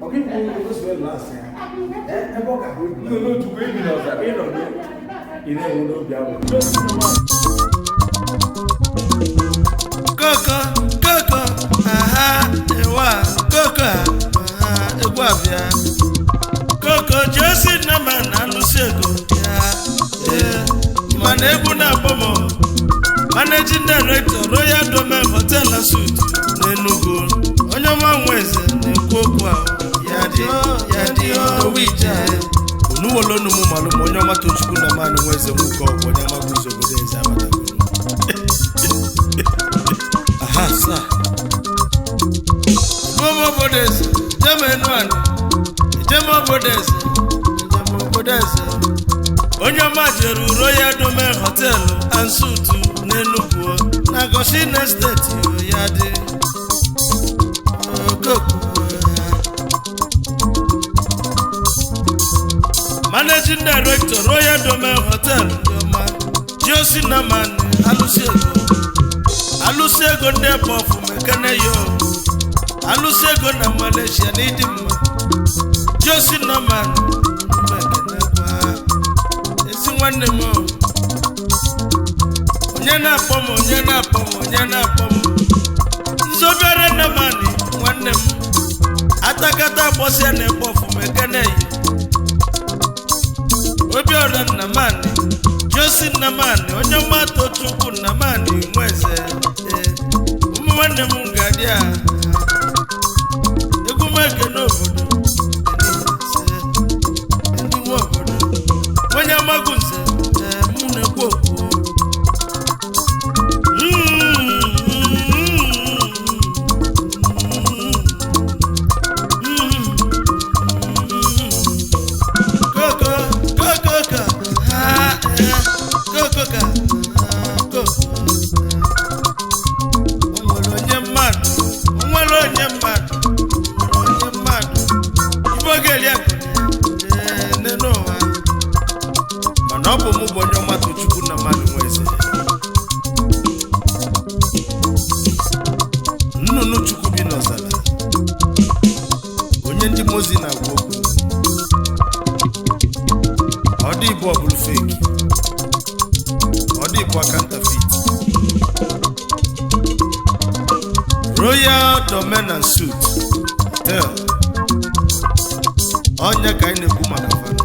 Okay, go to last year. Eh, no, to go in the in a window. Coco, ewa, Coco, ewa, Coco, Josie, no man, and Luciego, Manebu na Bomo, Managing Director, Royal Domain Hotel and Suite, Nenugo, on your man Wednesday, Coco, Yadi, Wija, Nuolo Numalu, Monyama to Chukuna Man, Wednesday, Muko, Wanyama Guzo, Aha, sir. Momo Bodes, German Jemo Bodes, Onyama Jeru, Royal Domain Hotel and Suite, Nenugo, Nagosin Estate, Yadi, Managing Director, Royal Domain Hotel, Josie Naman, Alusego Depo from Mekaneyo, Alusego na Malaysia, Nidima, Josie Naman, it's one more. Onyana Pomo, Zobere Namani, one name. Atakata Bosia Nepo from Mekaneyo. Obiora Namani, Josie Namani, Onyama Tochuku Namani, Mweze, Umwane Mungadia, Egumeke no Voodoo, any Wobodo, Wanyamagunze, Muneko. Royal Domain and Suite Hotel Onya kaine kuma kafano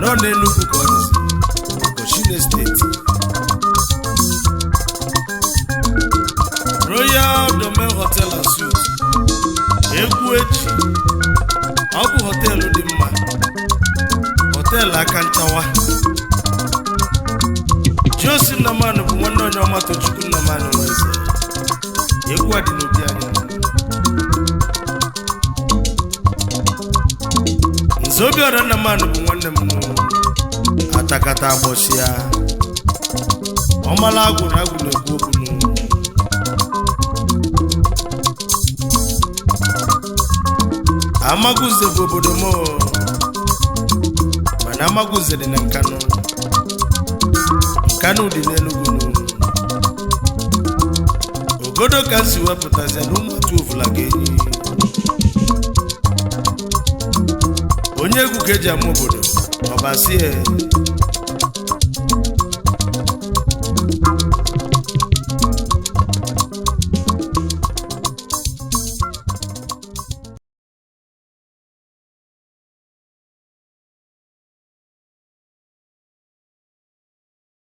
No nenuku konis Koshine State Royal Domain Hotel and Suite Egwechi Abu Hotel Udimma Hotel Akanchawa Josie Namanu Bumono Nyoma Tochuku Namanu Wese Egwa Dinobiani Nzobiora Namanu Bumone Munu Atakata Bosia Omalagu Nagu Negubunu Amaguze Bobodomo Manamaguze de Nankano Kanu di Nenugunu Ogodo kasi wepụtazi n'ụmụ tufulageni Onye egwu keji ama obodo Ọbasie